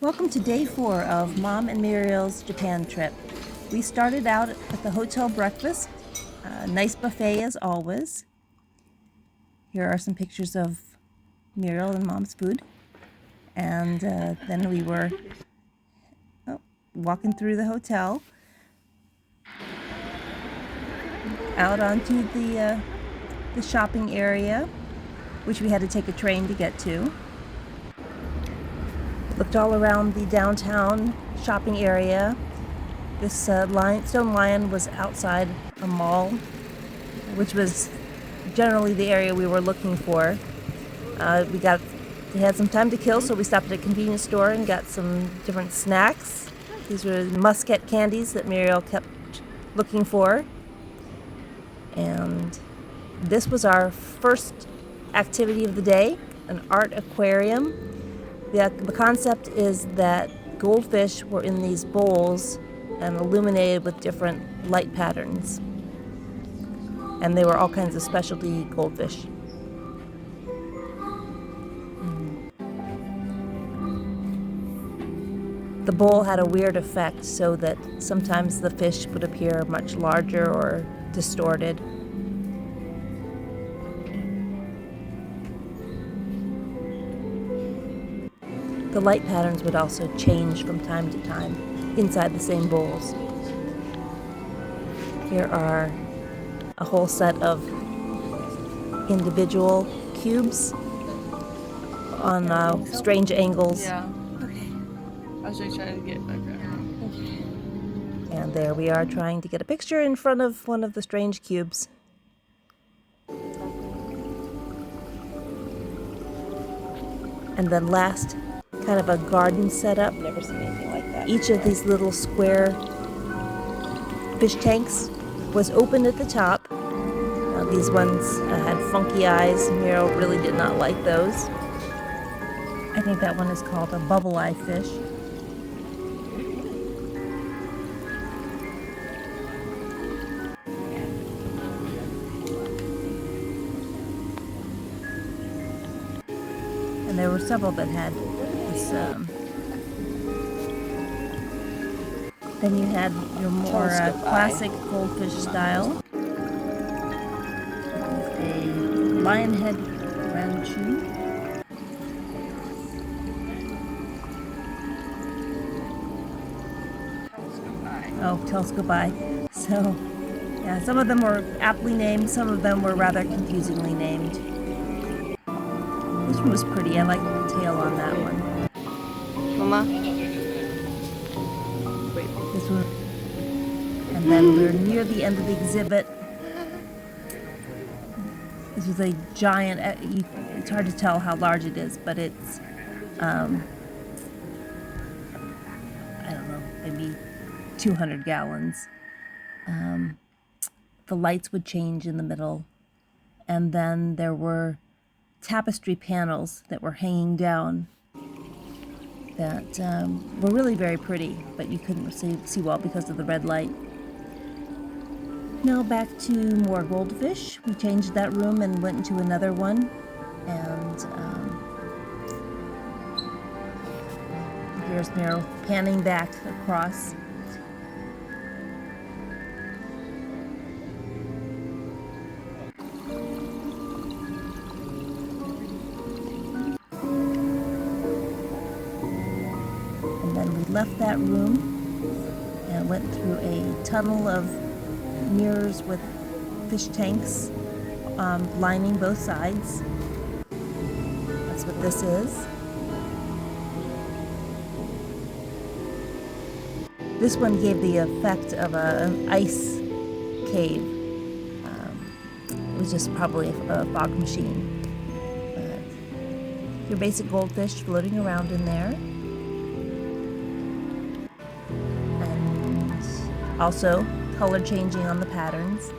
Welcome to day 4 of Mom and Muriel's Japan trip. We started out at the hotel breakfast, nice buffet as always. Here are some pictures of Muriel and Mom's food. And then we were walking through the hotel, out onto the shopping area, which we had to take a train to get to. Looked all around the downtown shopping area. This stone lion was outside a mall, which was generally the area we were looking for. We had some time to kill, so we stopped at a convenience store and got some different snacks. These were muscat candies that Muriel kept looking for. And this was our first activity of the day, an art aquarium. The concept is that goldfish were in these bowls and illuminated with different light patterns. And they were all kinds of specialty goldfish. The bowl had a weird effect so that sometimes the fish would appear much larger or distorted. The light patterns would also change from time to time inside the same bowls. Here are a whole set of individual cubes on strange angles. Yeah. Okay. I was just trying to get my camera. Okay. And there we are trying to get a picture in front of one of the strange cubes. And then last, kind of a garden setup. Never seen anything like that. Each of these little square fish tanks was open at the top. These ones had funky eyes. Muriel really did not like those. I think that one is called a bubble eye fish. And there were several that had this. Then you had your more classic goldfish style with a lion head ranchu. Oh, telescope eye. So, yeah, some of them were aptly named, some of them were rather confusingly named. This one was pretty. I like the tail on that one. Mama? This one. And then we're near the end of the exhibit. This was a giant, it's hard to tell how large it is, but it's, I don't know, maybe 200 gallons. The lights would change in the middle. And then there were tapestry panels that were hanging down that were really very pretty, but you couldn't see well because of the red light. Now back to more goldfish. We changed that room and went into another one, and here's Meryl panning back across. And then we left that room and went through a tunnel of mirrors with fish tanks lining both sides. That's what this is. This one gave the effect of an ice cave. It was just probably a fog machine. But your basic goldfish floating around in there. And also color changing on the patterns.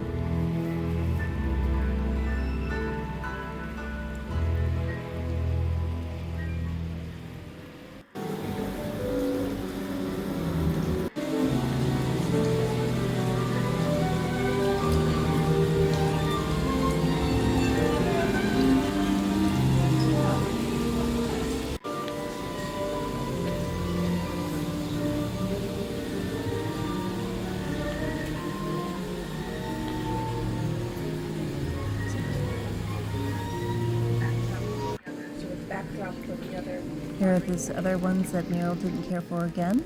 Here are these other ones that Meryl didn't care for again.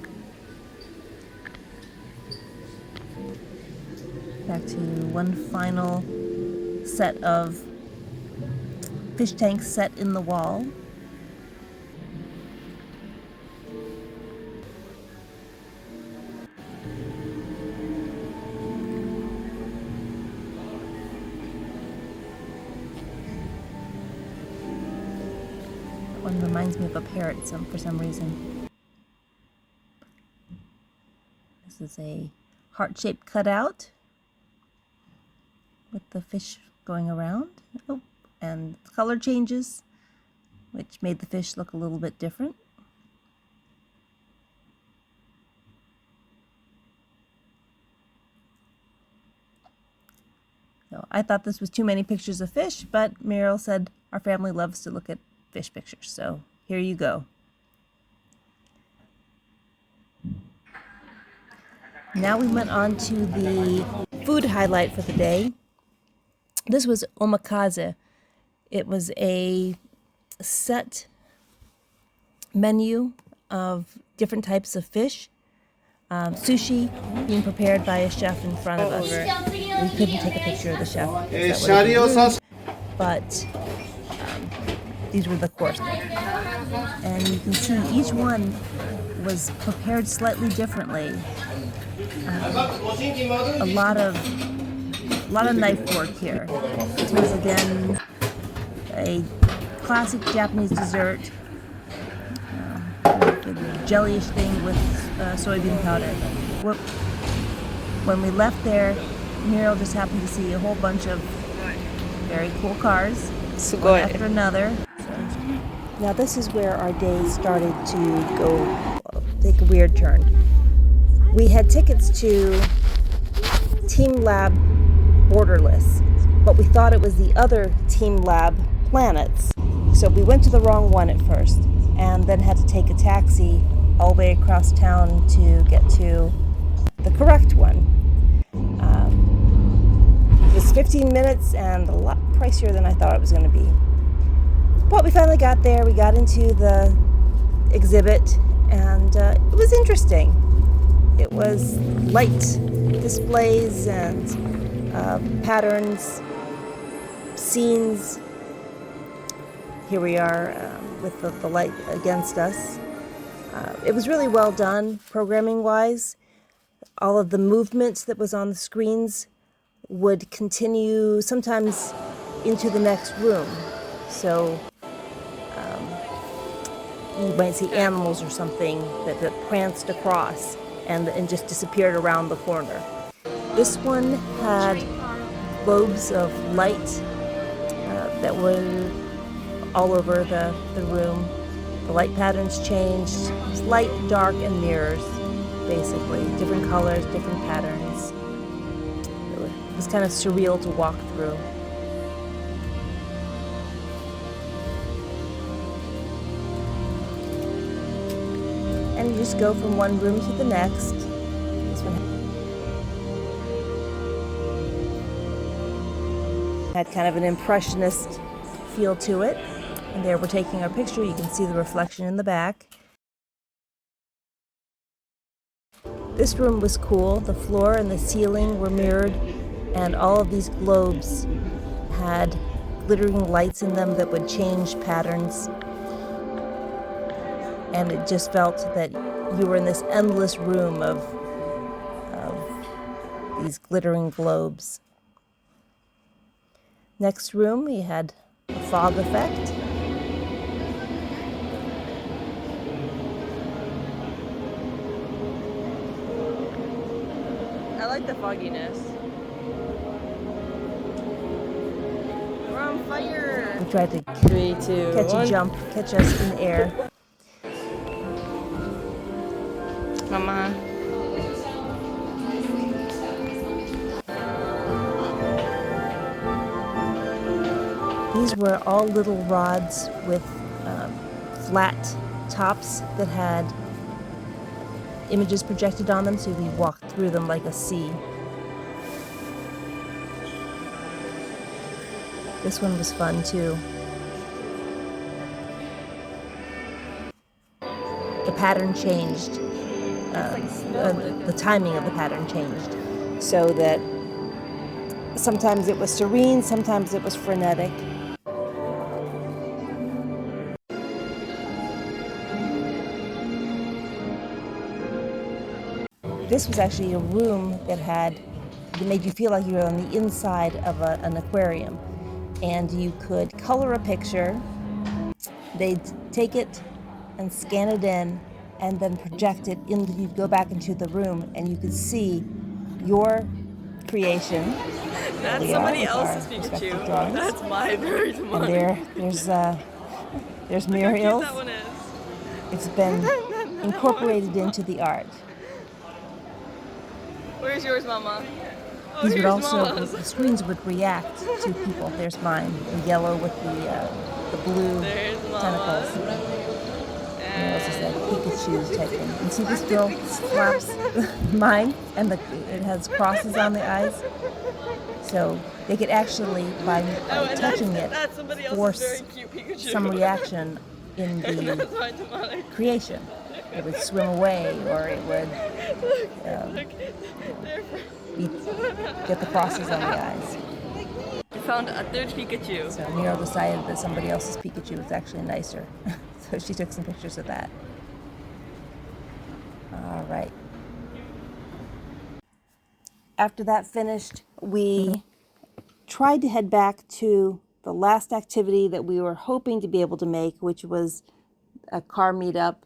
Back to one final set of fish tanks set in the wall. That one reminds me of a parrot for some reason. This is a heart-shaped cutout with the fish going around. Oh, and color changes, which made the fish look a little bit different. So I thought this was too many pictures of fish, but Meryl said our family loves to look at fish pictures, so here you go. Now we went on to the food highlight for the day. This was omakase. It was a set menu of different types of fish. Sushi being prepared by a chef in front of us. We couldn't take a picture of the chef, but these were the courses. And you can see each one was prepared slightly differently. A lot of knife work here. This was again a classic Japanese dessert, a jellyish thing with soybean powder. When we left there, Meryl just happened to see a whole bunch of very cool cars, one after another. Now this is where our day started to take a weird turn. We had tickets to Team Lab Borderless, but we thought it was the other Team Lab Planets. So we went to the wrong one at first, and then had to take a taxi all the way across town to get to the correct one. It was 15 minutes and a lot pricier than I thought it was going to be. But we finally got there, we got into the exhibit, and it was interesting. It was light displays and patterns, scenes. Here we are with the light against us. It was really well done, programming-wise. All of the movements that was on the screens would continue sometimes into the next room. So you might see animals or something that pranced across and just disappeared around the corner. This one had globes of light that were all over the room. The light patterns changed. It was light, dark, and mirrors, basically. Different colors, different patterns. It was kind of surreal to walk through. And you just go from one room to the next. This one had kind of an impressionist feel to it. And there we're taking our picture. You can see the reflection in the back. This room was cool. The floor and the ceiling were mirrored, and all of these globes had glittering lights in them that would change patterns. And it just felt that you were in this endless room of these glittering globes. Next room, we had a fog effect. I like the fogginess. We're on fire. We tried to 3, 2, catch 1. a jump, catch us in the air. Mama. These were all little rods with flat tops that had images projected on them, so we walked through them like a sea. This one was fun too. pattern changed. The timing of the pattern changed, so that sometimes it was serene, sometimes it was frenetic. This was actually a room that made you feel like you were on the inside of an aquarium, and you could color a picture. They'd take it and scan it in, and then project it into. You'd go back into the room, and you could see your creation. That's somebody else's Pikachu. That's my bird's mine. And there's Muriel's. That one is. It's been incorporated into the art. Where's yours, Mama? Oh, These would here's also, Mama's. the screens would react to people. There's mine, the yellow with the blue There's tentacles. Mama's. And this is that Pikachu type thing. And see this girl slaps mine, and it has crosses on the eyes. So they could actually, by touching it, force some reaction in the creation. It would swim away, or it would get the crosses on the eyes. We found a third Pikachu. So Nero decided that somebody else's Pikachu was actually nicer. So she took some pictures of that. All right. After that finished, we tried to head back to the last activity that we were hoping to be able to make, which was a car meetup.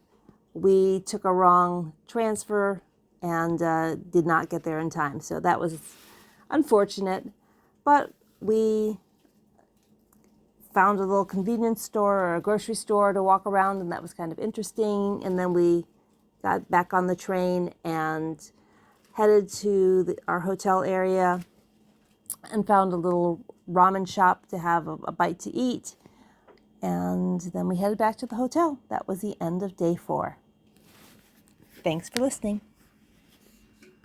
We took a wrong transfer and did not get there in time. So that was unfortunate, but we found a little convenience store or a grocery store to walk around, and that was kind of interesting. And then we got back on the train and headed to our hotel area and found a little ramen shop to have a bite to eat. And then we headed back to the hotel. That was the end of day 4. Thanks for listening.